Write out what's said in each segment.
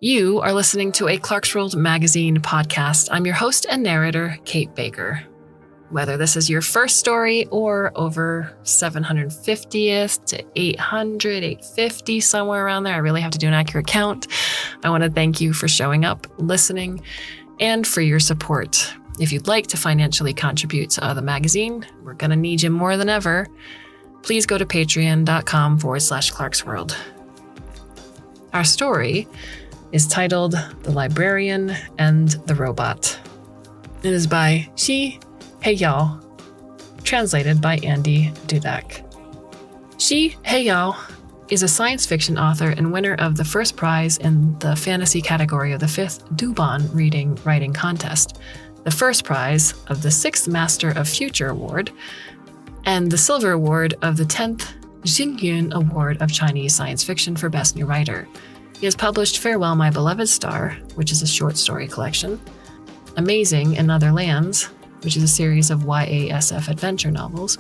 You are listening to a Clarkesworld Magazine podcast. I'm your host and narrator, Kate Baker. Whether this is your first story or over 750th to 800, 850, somewhere around there, I really have to do an accurate count. I want to thank you for showing up, listening, and for your support. If you'd like to financially contribute to the magazine, we're going to need you more than ever. Please go to patreon.com/Clarkesworld. Our story is titled The Librarian and the Robot. It is by Shi Heiyao, translated by Andy Dudak. Shi Heiyao is a science fiction author and winner of the first prize in the fantasy category of the 5th Duban Writing Contest, the first prize of the 6th Master of Future Award, and the silver award of the 10th Xingyun Award of Chinese Science Fiction for Best New Writer. He has published Farewell, My Beloved Star, which is a short story collection, Amazing in Other Lands, which is a series of YASF adventure novels,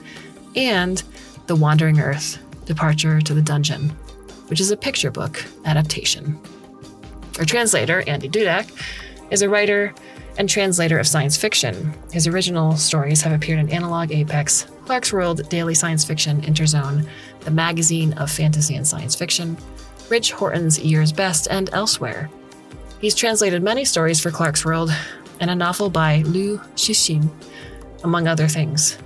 and The Wandering Earth, Departure to the Dungeon, which is a picture book adaptation. Our translator, Andy Dudak, is a writer and translator of science fiction. His original stories have appeared in Analog Apex, Clarkesworld Daily Science Fiction, Interzone, the Magazine of Fantasy and Science Fiction, Rich Horton's Year's Best, and elsewhere. He's translated many stories for Clarkesworld and a novel by Liu Cixin, among other things.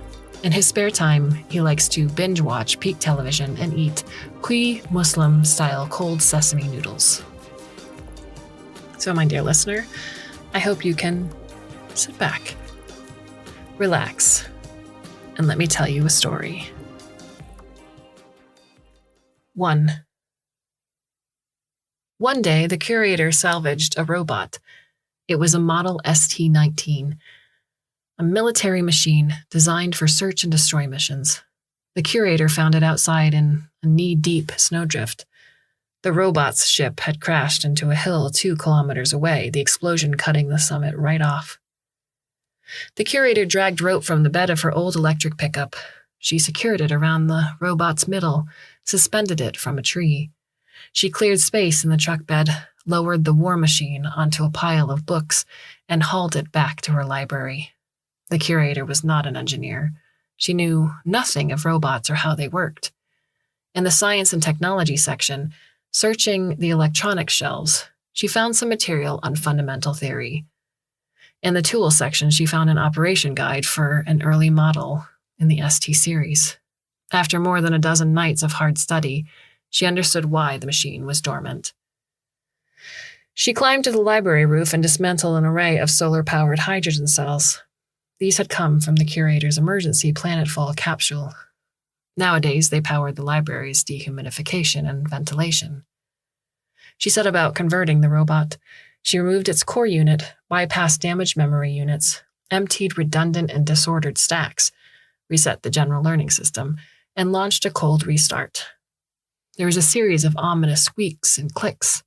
In his spare time, he likes to binge-watch peak television and eat Kui Muslim-style cold sesame noodles. So, my dear listener, I hope you can sit back, relax, and let me tell you a story. 1. One day, the curator salvaged a robot. It was a Model ST-19, a military machine designed for search and destroy missions. The curator found it outside in a knee-deep snowdrift. The robot's ship had crashed into a hill 2 kilometers away, the explosion cutting the summit right off. The curator dragged rope from the bed of her old electric pickup. She secured it around the robot's middle, suspended it from a tree. She cleared space in the truck bed, lowered the war machine onto a pile of books, and hauled it back to her library. The curator was not an engineer. She knew nothing of robots or how they worked. In the science and technology section, searching the electronics shelves, she found some material on fundamental theory. In the tools section, she found an operation guide for an early model in the ST series. After more than a dozen nights of hard study, she understood why the machine was dormant. She climbed to the library roof and dismantled an array of solar-powered hydrogen cells. These had come from the curator's emergency planetfall capsule. Nowadays, they powered the library's dehumidification and ventilation. She set about converting the robot. She removed its core unit, bypassed damaged memory units, emptied redundant and disordered stacks, reset the general learning system, and launched a cold restart. There was a series of ominous squeaks and clicks.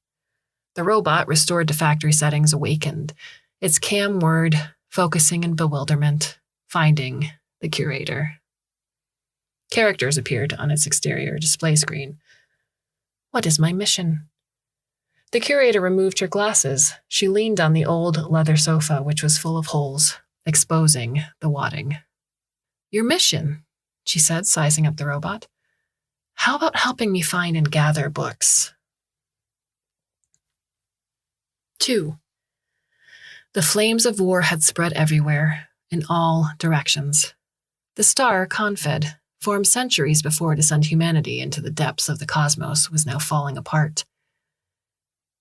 The robot, restored to factory settings, awakened, its cam word focusing in bewilderment, finding the curator. Characters appeared on its exterior display screen. What is my mission? The curator removed her glasses. She leaned on the old leather sofa, which was full of holes, exposing the wadding. Your mission, she said, sizing up the robot. How about helping me find and gather books? 2. The flames of war had spread everywhere, in all directions. The star, Confed, formed centuries before to send humanity into the depths of the cosmos, was now falling apart.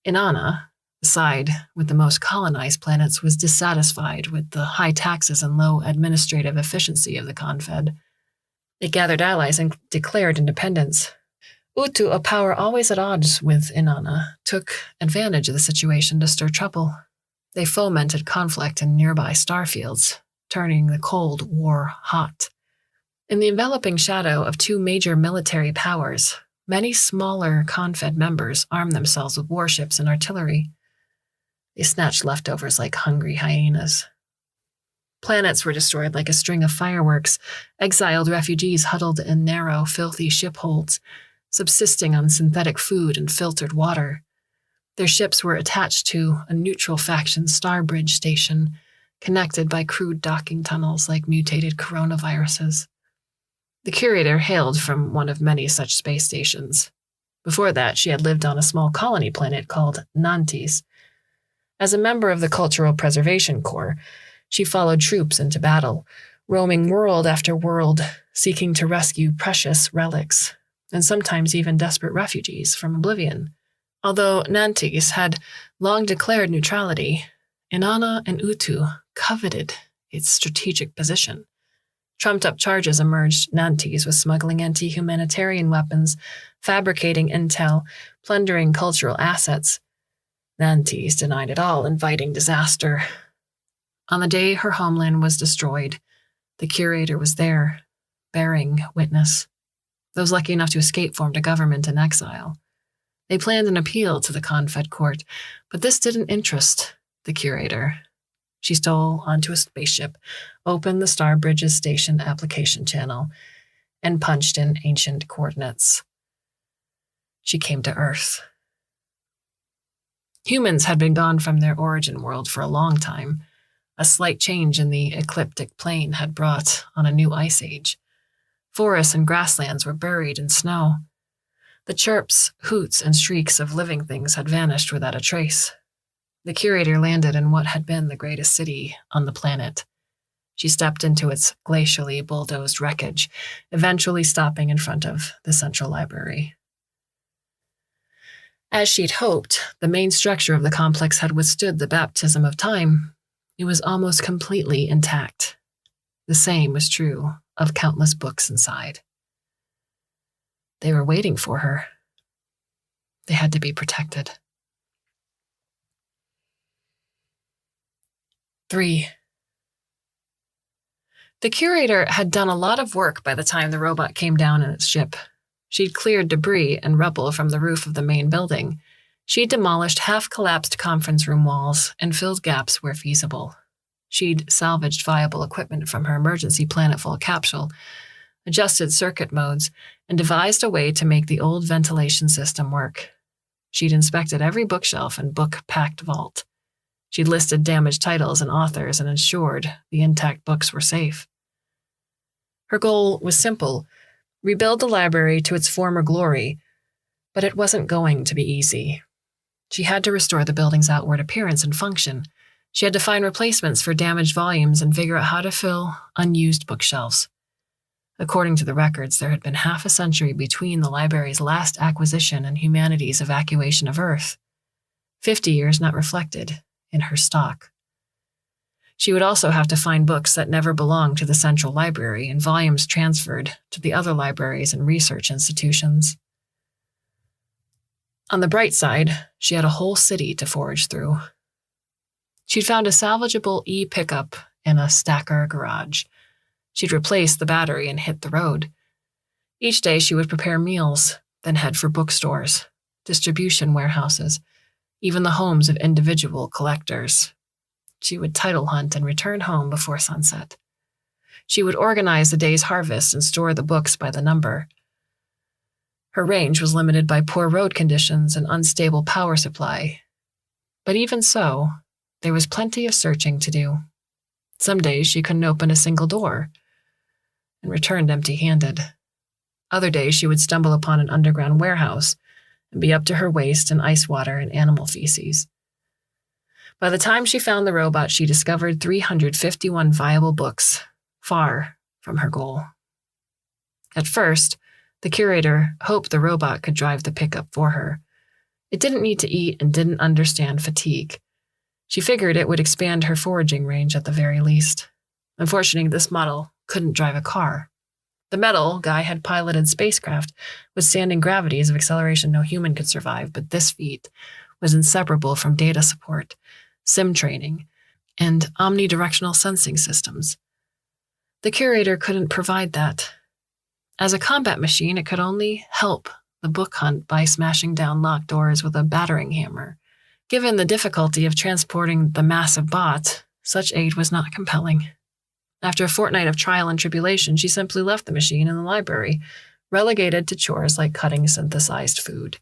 Inanna, the side with the most colonized planets, was dissatisfied with the high taxes and low administrative efficiency of the Confed. It gathered allies and declared independence. Utu, a power always at odds with Inanna, took advantage of the situation to stir trouble. They fomented conflict in nearby starfields, turning the Cold War hot. In the enveloping shadow of 2 major military powers, many smaller Confed members armed themselves with warships and artillery. They snatched leftovers like hungry hyenas. Planets were destroyed like a string of fireworks. Exiled refugees huddled in narrow, filthy ship holds, subsisting on synthetic food and filtered water. Their ships were attached to a neutral faction Starbridge station, connected by crude docking tunnels like mutated coronaviruses. The curator hailed from one of many such space stations. Before that, she had lived on a small colony planet called Nantes. As a member of the Cultural Preservation Corps, she followed troops into battle, roaming world after world, seeking to rescue precious relics, and sometimes even desperate refugees from oblivion. Although Nantes had long declared neutrality, Inanna and Utu coveted its strategic position. Trumped-up charges emerged. Nantes was smuggling anti-humanitarian weapons, fabricating intel, plundering cultural assets. Nantes denied it all, inviting disaster. On the day her homeland was destroyed, the curator was there, bearing witness. Those lucky enough to escape formed a government in exile. They planned an appeal to the Confed court, but this didn't interest the curator. She stole onto a spaceship, opened the Starbridge's station application channel, and punched in ancient coordinates. She came to Earth. Humans had been gone from their origin world for a long time. A slight change in the ecliptic plane had brought on a new ice age. Forests and grasslands were buried in snow. The chirps, hoots, and shrieks of living things had vanished without a trace. The curator landed in what had been the greatest city on the planet. She stepped into its glacially bulldozed wreckage, eventually stopping in front of the central library. As she'd hoped, the main structure of the complex had withstood the baptism of time. It was almost completely intact. The same was true of countless books inside. They were waiting for her. They had to be protected. 3. The curator had done a lot of work by the time the robot came down in its ship. She'd cleared debris and rubble from the roof of the main building. She'd demolished half-collapsed conference room walls and filled gaps where feasible. She'd salvaged viable equipment from her emergency planetfall capsule, adjusted circuit modes, and devised a way to make the old ventilation system work. She'd inspected every bookshelf and book-packed vault. She'd listed damaged titles and authors and ensured the intact books were safe. Her goal was simple: rebuild the library to its former glory, but it wasn't going to be easy. She had to restore the building's outward appearance and function. She had to find replacements for damaged volumes and figure out how to fill unused bookshelves. According to the records, there had been half a century between the library's last acquisition and humanity's evacuation of Earth. 50 years not reflected in her stock. She would also have to find books that never belonged to the central library and volumes transferred to the other libraries and research institutions. On the bright side, she had a whole city to forage through. She'd found a salvageable e-pickup in a stacker garage. She'd replaced the battery and hit the road. Each day she would prepare meals, then head for bookstores, distribution warehouses, even the homes of individual collectors. She would title hunt and return home before sunset. She would organize the day's harvest and store the books by the number. Her range was limited by poor road conditions and unstable power supply. But even so, there was plenty of searching to do. Some days she couldn't open a single door and returned empty-handed. Other days she would stumble upon an underground warehouse and be up to her waist in ice water and animal feces. By the time she found the robot, she discovered 351 viable books, far from her goal. At first, the curator hoped the robot could drive the pickup for her. It didn't need to eat and didn't understand fatigue. She figured it would expand her foraging range at the very least. Unfortunately, this model couldn't drive a car. The metal Guy had piloted spacecraft withstanding gravities of acceleration no human could survive, but this feat was inseparable from data support, sim training, and omnidirectional sensing systems. The curator couldn't provide that. As a combat machine, it could only help the book hunt by smashing down locked doors with a battering hammer. Given the difficulty of transporting the massive bot, such aid was not compelling. After a fortnight of trial and tribulation, she simply left the machine in the library, relegated to chores like cutting synthesized food.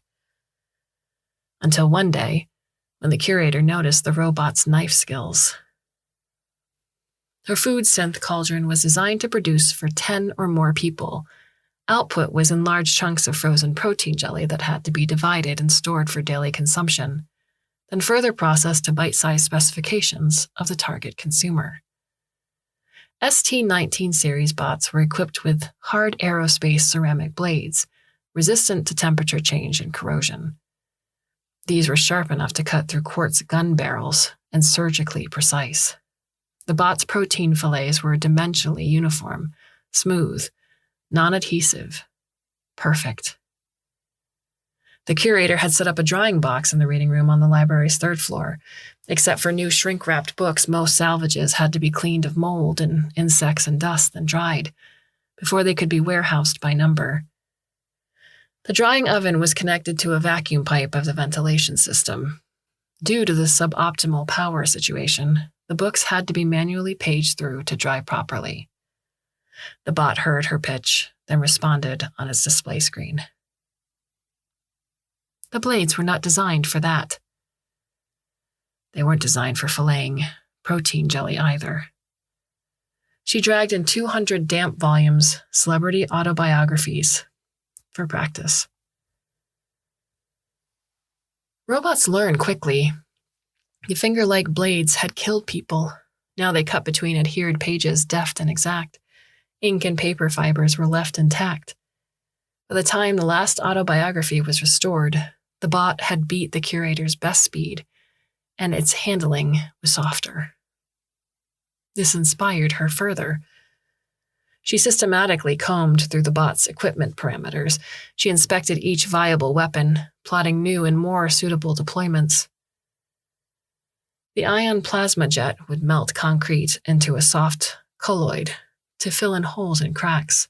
Until one day, when the curator noticed the robot's knife skills. Her food synth cauldron was designed to produce for 10 or more people. Output was in large chunks of frozen protein jelly that had to be divided and stored for daily consumption, then further processed to bite-sized specifications of the target consumer. ST-19 series bots were equipped with hard aerospace ceramic blades, resistant to temperature change and corrosion. These were sharp enough to cut through quartz gun barrels and surgically precise. The bot's protein fillets were dimensionally uniform, smooth, non-adhesive, perfect. The curator had set up a drying box in the reading room on the library's third floor. Except for new shrink-wrapped books, most salvages had to be cleaned of mold and insects and dust and dried before they could be warehoused by number. The drying oven was connected to a vacuum pipe of the ventilation system. Due to the suboptimal power situation, the books had to be manually paged through to dry properly. The bot heard her pitch, then responded on its display screen. The blades were not designed for that. They weren't designed for filleting protein jelly either. She dragged in 200 damp volumes, celebrity autobiographies, for practice. Robots learn quickly. The finger-like blades had killed people. Now they cut between adhered pages, deft and exact. Ink and paper fibers were left intact. By the time the last autobiography was restored, the bot had beat the curator's best speed, and its handling was softer. This inspired her further. She systematically combed through the bot's equipment parameters. She inspected each viable weapon, plotting new and more suitable deployments. The ion plasma jet would melt concrete into a soft colloid to fill in holes and cracks.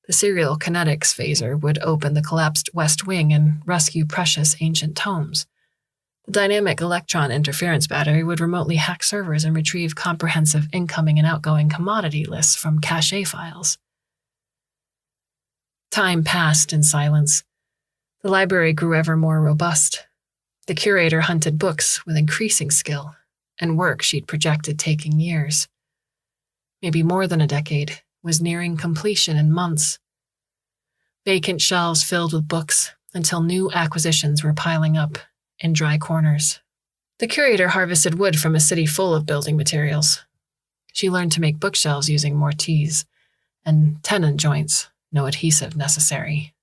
The serial kinetics phaser would open the collapsed west wing and rescue precious ancient tomes. The dynamic electron interference battery would remotely hack servers and retrieve comprehensive incoming and outgoing commodity lists from cache files. Time passed in silence. The library grew ever more robust. The curator hunted books with increasing skill, and work she'd projected taking years. Maybe more than a decade, was nearing completion in months. Vacant shelves filled with books until new acquisitions were piling up in dry corners. The curator harvested wood from a city full of building materials. She learned to make bookshelves using mortise and tenon joints, no adhesive necessary.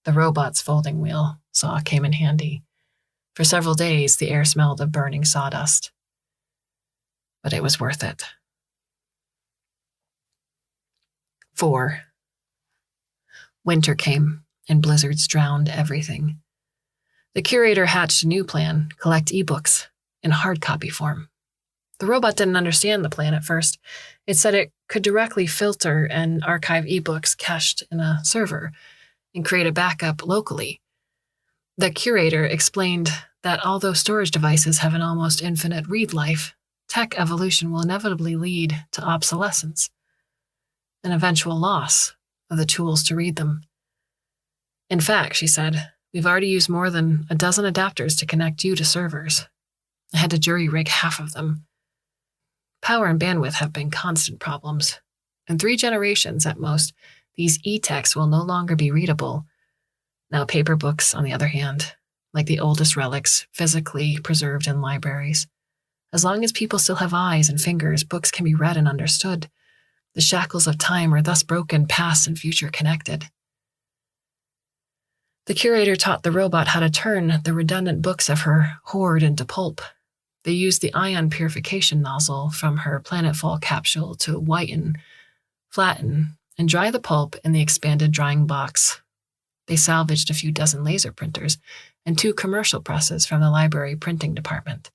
The robot's folding wheel saw came in handy. For several days, the air smelled of burning sawdust. But it was worth it. 4. Winter came, and blizzards drowned everything. The curator hatched a new plan, collect ebooks in hard copy form. The robot didn't understand the plan at first. It said it could directly filter and archive ebooks cached in a server and create a backup locally. The curator explained that although storage devices have an almost infinite read life, tech evolution will inevitably lead to obsolescence, an eventual loss of the tools to read them. In fact, she said, we've already used more than a dozen adapters to connect you to servers. I had to jury-rig half of them. Power and bandwidth have been constant problems. In 3 generations at most, these e-texts will no longer be readable. Now paper books, on the other hand, like the oldest relics physically preserved in libraries. As long as people still have eyes and fingers, books can be read and understood. The shackles of time are thus broken, past and future connected. The curator taught the robot how to turn the redundant books of her hoard into pulp. They used the ion purification nozzle from her planetfall capsule to whiten, flatten, and dry the pulp in the expanded drying box. They salvaged a few dozen laser printers and 2 commercial presses from the library printing department.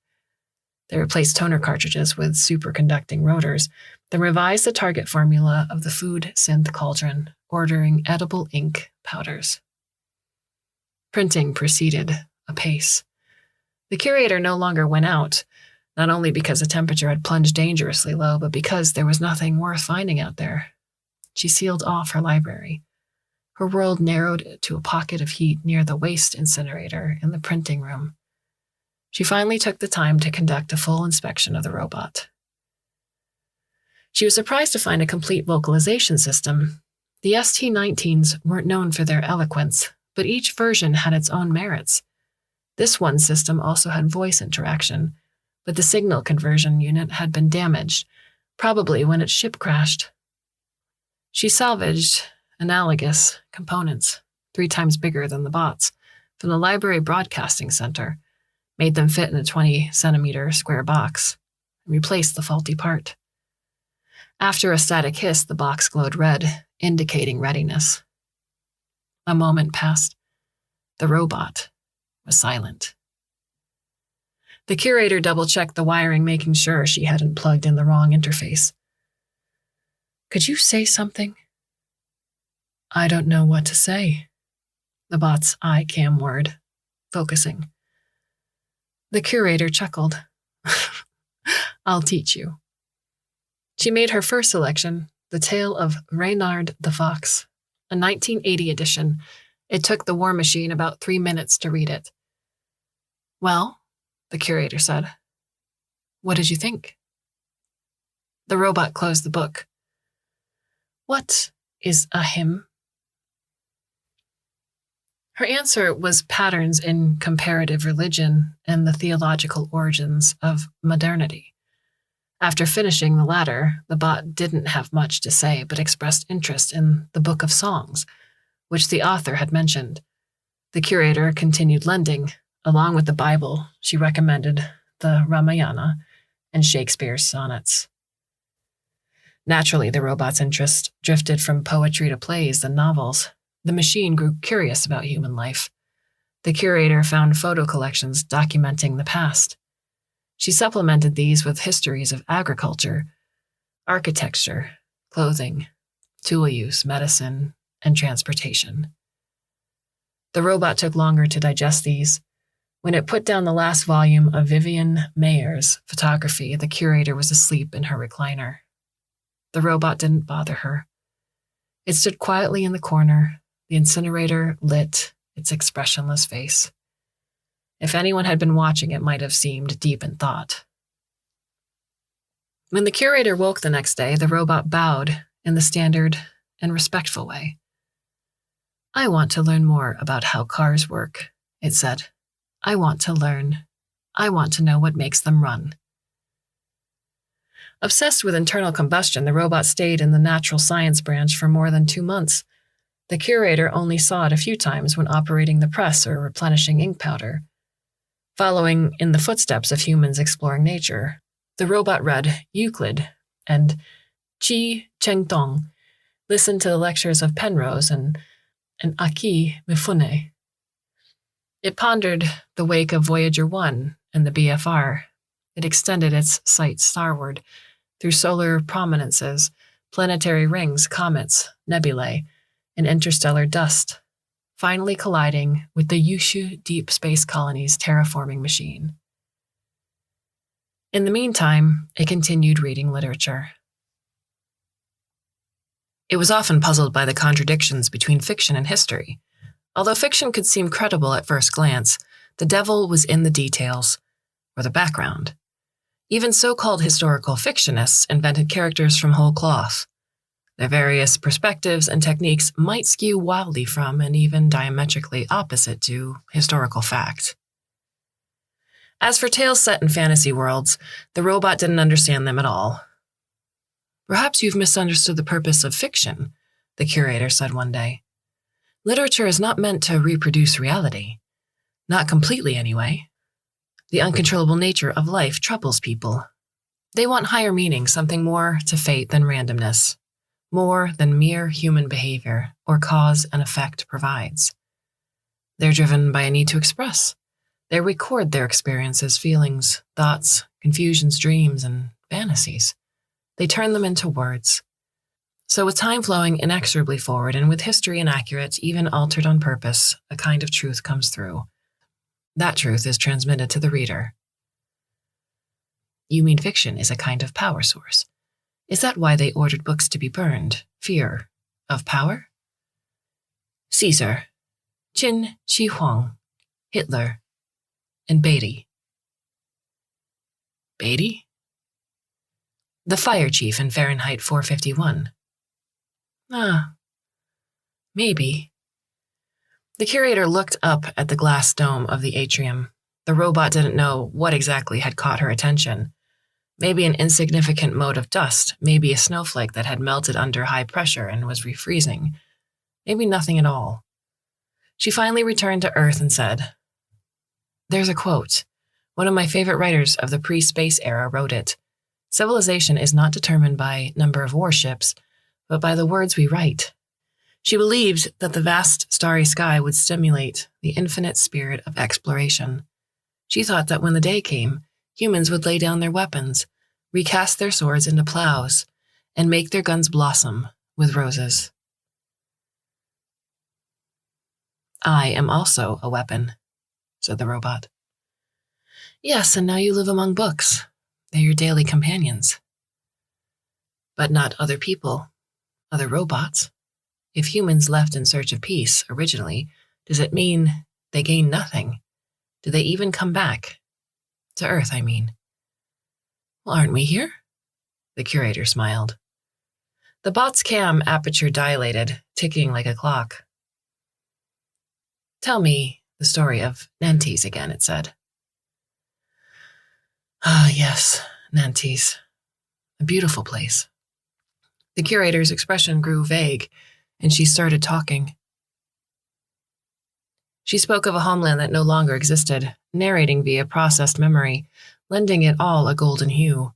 They replaced toner cartridges with superconducting rotors, then revised the target formula of the food synth cauldron, ordering edible ink powders. Printing proceeded apace. The curator no longer went out, not only because the temperature had plunged dangerously low, but because there was nothing worth finding out there. She sealed off her library. Her world narrowed to a pocket of heat near the waste incinerator in the printing room. She finally took the time to conduct a full inspection of the robot. She was surprised to find a complete vocalization system. The ST-19s weren't known for their eloquence, but each version had its own merits. This one system also had voice interaction, but the signal conversion unit had been damaged, probably when its ship crashed. She salvaged analogous components, 3 times bigger than the bots, from the library broadcasting center, made them fit in a 20-centimeter square box, and replaced the faulty part. After a static hiss, the box glowed red, indicating readiness. A moment passed. The robot was silent. The curator double-checked the wiring, making sure she hadn't plugged in the wrong interface. "Could you say something?" "I don't know what to say." The bot's eye-cam word, focusing. The curator chuckled. "I'll teach you." She made her first selection, The Tale of Reynard the Fox, a 1980 edition. It took the War Machine about 3 minutes to read it. "Well," the curator said, "what did you think?" The robot closed the book. "What is a hymn?" Her answer was patterns in comparative religion and the theological origins of modernity. After finishing the latter, the bot didn't have much to say but expressed interest in the Book of Songs, which the author had mentioned. The curator continued lending. Along with the Bible, she recommended the Ramayana and Shakespeare's sonnets. Naturally, the robot's interest drifted from poetry to plays and novels. The machine grew curious about human life. The curator found photo collections documenting the past. She supplemented these with histories of agriculture, architecture, clothing, tool use, medicine, and transportation. The robot took longer to digest these. When it put down the last volume of Vivian Mayer's photography, the curator was asleep in her recliner. The robot didn't bother her. It stood quietly in the corner, the incinerator lit its expressionless face. If anyone had been watching, it might have seemed deep in thought. When the curator woke the next day, the robot bowed in the standard and respectful way. "I want to learn more about how cars work," it said. "I want to learn. I want to know what makes them run." Obsessed with internal combustion, the robot stayed in the natural science branch for more than 2 months. The curator only saw it a few times when operating the press or replenishing ink powder. Following in the footsteps of humans exploring nature, the robot read Euclid and Qi Chengtong, listened to the lectures of Penrose and Aki Mifune. It pondered the wake of Voyager 1 and the BFR. It extended its sight starward through solar prominences, planetary rings, comets, nebulae, and interstellar dust, finally colliding with the Yushu Deep Space Colony's terraforming machine. In the meantime, it continued reading literature. It was often puzzled by the contradictions between fiction and history. Although fiction could seem credible at first glance, the devil was in the details, or the background. Even so-called historical fictionists invented characters from whole cloth. Their various perspectives and techniques might skew wildly from and even diametrically opposite to historical fact. As for tales set in fantasy worlds, the robot didn't understand them at all. "Perhaps you've misunderstood the purpose of fiction," the curator said one day. "Literature is not meant to reproduce reality. Not completely, anyway. The uncontrollable nature of life troubles people. They want higher meaning, something more to fate than randomness, more than mere human behavior or cause and effect provides. They're driven by a need to express. They record their experiences, feelings, thoughts, confusions, dreams, and fantasies. They turn them into words. So with time flowing inexorably forward and with history inaccurate, even altered on purpose, a kind of truth comes through. That truth is transmitted to the reader." "You mean fiction is a kind of power source? Is that why they ordered books to be burned? Fear of power?" Caesar, Qin Shi Huang, Hitler, and Beatty. Beatty? The fire chief in Fahrenheit 451. Maybe. The curator looked up at the glass dome of the atrium. The robot didn't know what exactly had caught her attention. Maybe an insignificant mote of dust, maybe a snowflake that had melted under high pressure and was refreezing. Maybe nothing at all. She finally returned to Earth and said, "There's a quote. One of my favorite writers of the pre-space era wrote it. Civilization is not determined by number of warships, but by the words we write." She believed that the vast starry sky would stimulate the infinite spirit of exploration. She thought that when the day came, humans would lay down their weapons, recast their swords into plows, and make their guns blossom with roses. "I am also a weapon," said the robot. "Yes, and now you live among books. They're your daily companions." "But not other people, other robots. If humans left in search of peace originally, does it mean they gain nothing? Do they even come back? To Earth, I mean." "Well, aren't we here?" The curator smiled. The bot's cam aperture dilated, ticking like a clock. "Tell me the story of Nantes again," it said. "Ah, yes, Nantes. A beautiful place." The curator's expression grew vague, and she started talking. She spoke of a homeland that no longer existed, narrating via processed memory, lending it all a golden hue.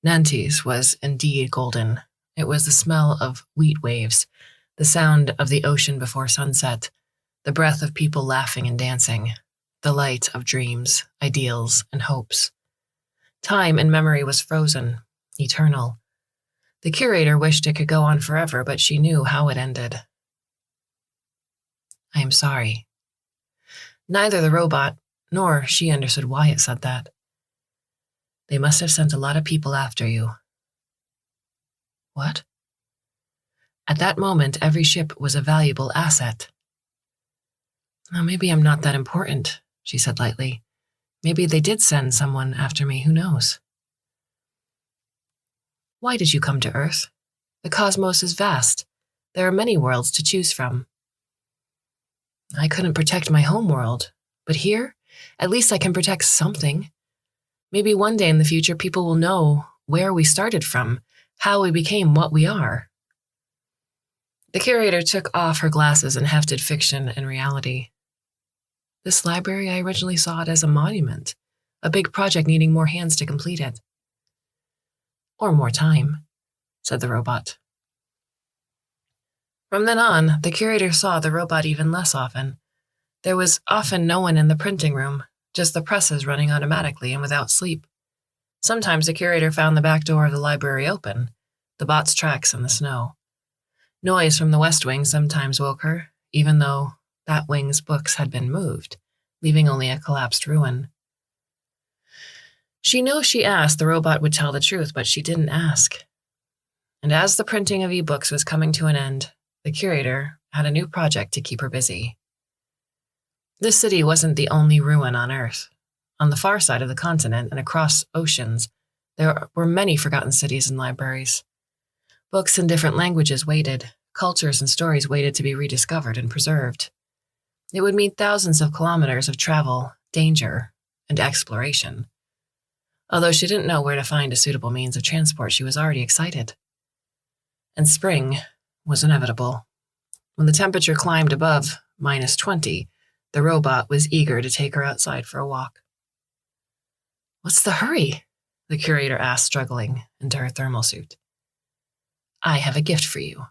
Nantes was indeed golden. It was the smell of wheat waves, the sound of the ocean before sunset, the breath of people laughing and dancing, the light of dreams, ideals, and hopes. Time and memory was frozen, eternal. The curator wished it could go on forever, but she knew how it ended. "I am sorry." Neither the robot nor she understood why it said that. "They must have sent a lot of people after you." "What?" "At that moment, every ship was a valuable asset." "Well, maybe I'm not that important," she said lightly. "Maybe they did send someone after me, who knows?" "Why did you come to Earth? The cosmos is vast. There are many worlds to choose from." "I couldn't protect my home world, but here, at least I can protect something. Maybe one day in the future people will know where we started from, how we became what we are." The curator took off her glasses and hefted fiction and reality. "This library, I originally saw it as a monument, a big project needing more hands to complete it." "Or more time," said the robot. From then on, the curator saw the robot even less often. There was often no one in the printing room, just the presses running automatically and without sleep. Sometimes the curator found the back door of the library open, the bot's tracks in the snow. Noise from the west wing sometimes woke her, even though that wing's books had been moved, leaving only a collapsed ruin. She knew if she asked, the robot would tell the truth, but she didn't ask. And as the printing of e-books was coming to an end, the curator had a new project to keep her busy. This city wasn't the only ruin on Earth. On the far side of the continent and across oceans, there were many forgotten cities and libraries. Books in different languages waited, cultures and stories waited to be rediscovered and preserved. It would mean thousands of kilometers of travel, danger, and exploration. Although she didn't know where to find a suitable means of transport, she was already excited. And spring was inevitable. When the temperature climbed above -20, the robot was eager to take her outside for a walk. "What's the hurry?" the curator asked, struggling into her thermal suit. "I have a gift for you."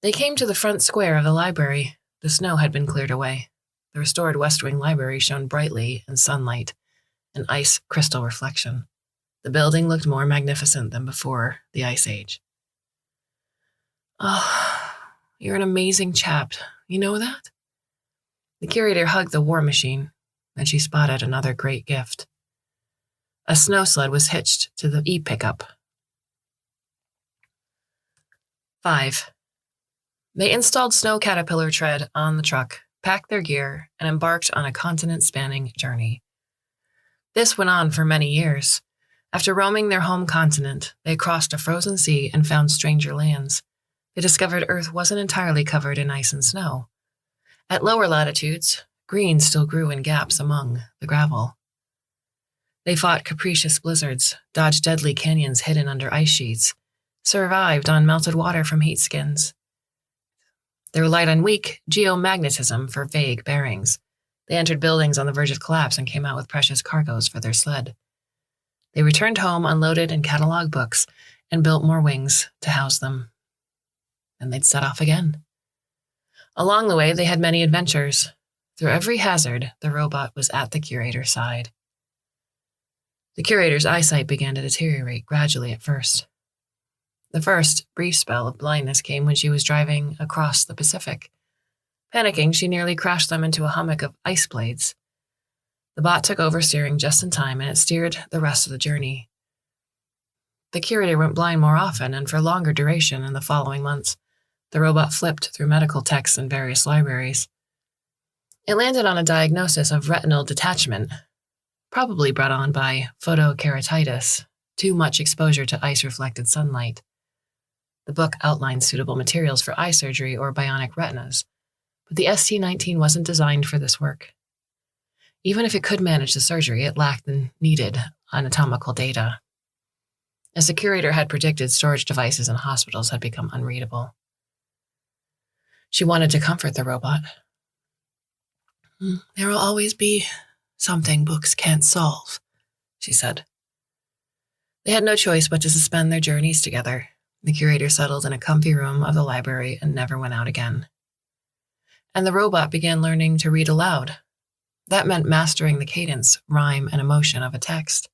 They came to the front square of the library. The snow had been cleared away. The restored West Wing library shone brightly in sunlight, an ice crystal reflection. The building looked more magnificent than before the Ice Age. "Oh, you're an amazing chap. You know that?" The curator hugged the war machine, and she spotted another great gift. A snow sled was hitched to the e-pickup. 5. They installed snow caterpillar tread on the truck, packed their gear, and embarked on a continent-spanning journey. This went on for many years. After roaming their home continent, they crossed a frozen sea and found stranger lands. They discovered Earth wasn't entirely covered in ice and snow. At lower latitudes, green still grew in gaps among the gravel. They fought capricious blizzards, dodged deadly canyons hidden under ice sheets, survived on melted water from heat skins. They relied on weak geomagnetism for vague bearings. They entered buildings on the verge of collapse and came out with precious cargoes for their sled. They returned home unloaded in catalog books and built more wings to house them. And they'd set off again. Along the way, they had many adventures. Through every hazard, the robot was at the curator's side. The curator's eyesight began to deteriorate gradually at first. The first brief spell of blindness came when she was driving across the Pacific. Panicking, she nearly crashed them into a hummock of ice blades. The bot took over steering just in time, and it steered the rest of the journey. The curator went blind more often and for longer duration in the following months. The robot flipped through medical texts in various libraries. It landed on a diagnosis of retinal detachment, probably brought on by photokeratitis, too much exposure to ice-reflected sunlight. The book outlined suitable materials for eye surgery or bionic retinas, but the ST-19 wasn't designed for this work. Even if it could manage the surgery, it lacked the needed anatomical data. As the curator had predicted, storage devices in hospitals had become unreadable. She wanted to comfort the robot. "There will always be something books can't solve," she said. They had no choice but to suspend their journeys together. The curator settled in a comfy room of the library and never went out again. And the robot began learning to read aloud. That meant mastering the cadence, rhyme, and emotion of a text.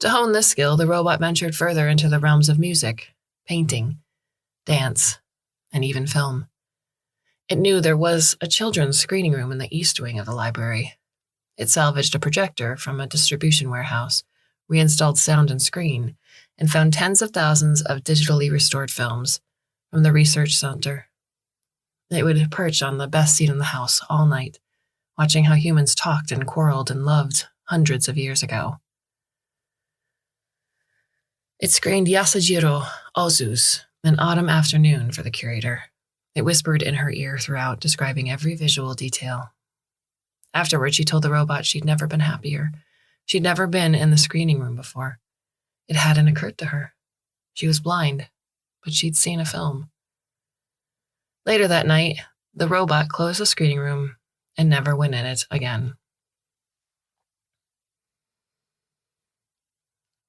To hone this skill, the robot ventured further into the realms of music, painting, dance, and even film. It knew there was a children's screening room in the east wing of the library. It salvaged a projector from a distribution warehouse, reinstalled sound and screen, and found tens of thousands of digitally restored films from the research center. It would perch on the best seat in the house all night, watching how humans talked and quarreled and loved hundreds of years ago. It screened Yasujiro Ozu's An Autumn Afternoon for the curator. It whispered in her ear throughout, describing every visual detail. Afterward, she told the robot she'd never been happier. She'd never been in the screening room before. It hadn't occurred to her. She was blind, but she'd seen a film. Later that night, the robot closed the screening room and never went in it again.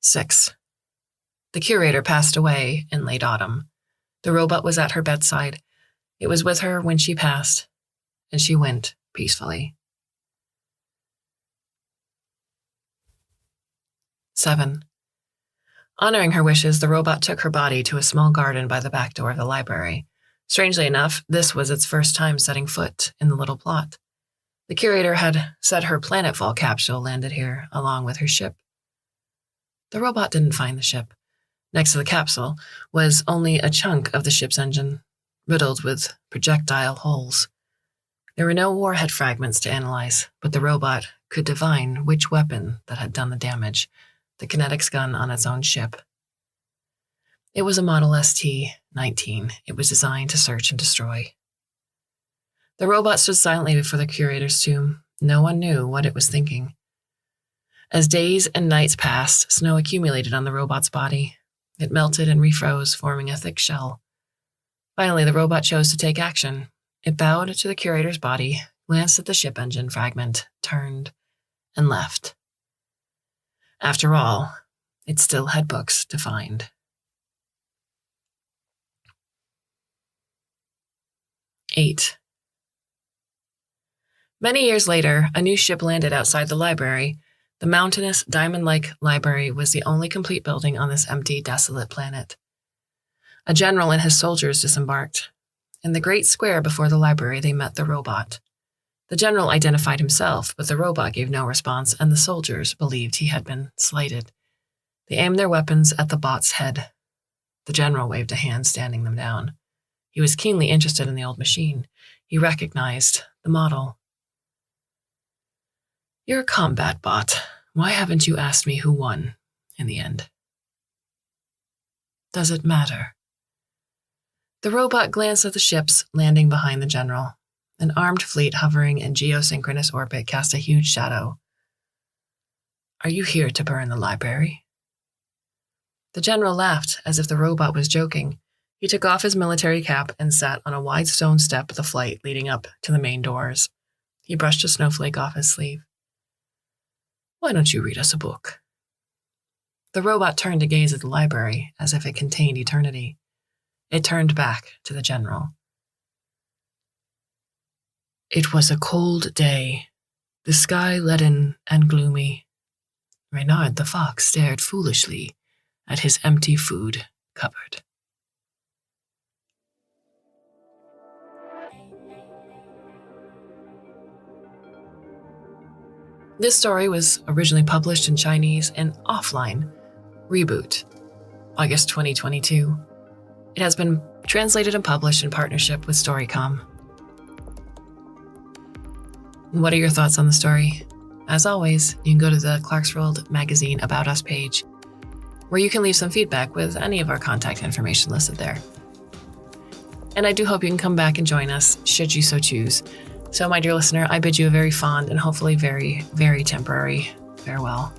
6. The curator passed away in late autumn. The robot was at her bedside. It was with her when she passed, and she went peacefully. 7. Honoring her wishes, the robot took her body to a small garden by the back door of the library. Strangely enough, this was its first time setting foot in the little plot. The curator had said her planetfall capsule landed here, along with her ship. The robot didn't find the ship. Next to the capsule was only a chunk of the ship's engine, riddled with projectile holes. There were no warhead fragments to analyze, but the robot could divine which weapon that had done the damage, the kinetics gun on its own ship. It was a Model ST-19. It was designed to search and destroy. The robot stood silently before the curator's tomb. No one knew what it was thinking. As days and nights passed, snow accumulated on the robot's body. It melted and refroze, forming a thick shell. Finally, the robot chose to take action. It bowed to the curator's body, glanced at the ship engine fragment, turned, and left. After all, it still had books to find. 8. Many years later, a new ship landed outside the library. The mountainous, diamond-like library was the only complete building on this empty, desolate planet. A general and his soldiers disembarked. In the great square before the library, they met the robot. The general identified himself, but the robot gave no response, and the soldiers believed he had been slighted. They aimed their weapons at the bot's head. The general waved a hand, standing them down. He was keenly interested in the old machine. He recognized the model. You're a combat bot. Why haven't you asked me who won in the end? Does it matter? The robot glanced at the ships landing behind the general. An armed fleet hovering in geosynchronous orbit cast a huge shadow. Are you here to burn the library? The general laughed as if the robot was joking. He took off his military cap and sat on a wide stone step of the flight leading up to the main doors. He brushed a snowflake off his sleeve. Why don't you read us a book? The robot turned to gaze at the library as if it contained eternity. It turned back to the general. It was a cold day, the sky leaden and gloomy. Reynard the fox stared foolishly at his empty food cupboard. This story was originally published in Chinese in Offline Reboot, August 2022. It has been translated and published in partnership with Storycom. What are your thoughts on the story? As always, you can go to the Clarkesworld Magazine About Us page, where you can leave some feedback with any of our contact information listed there. And I do hope you can come back and join us, should you so choose. So, my dear listener, I bid you a very fond and hopefully very, very temporary farewell.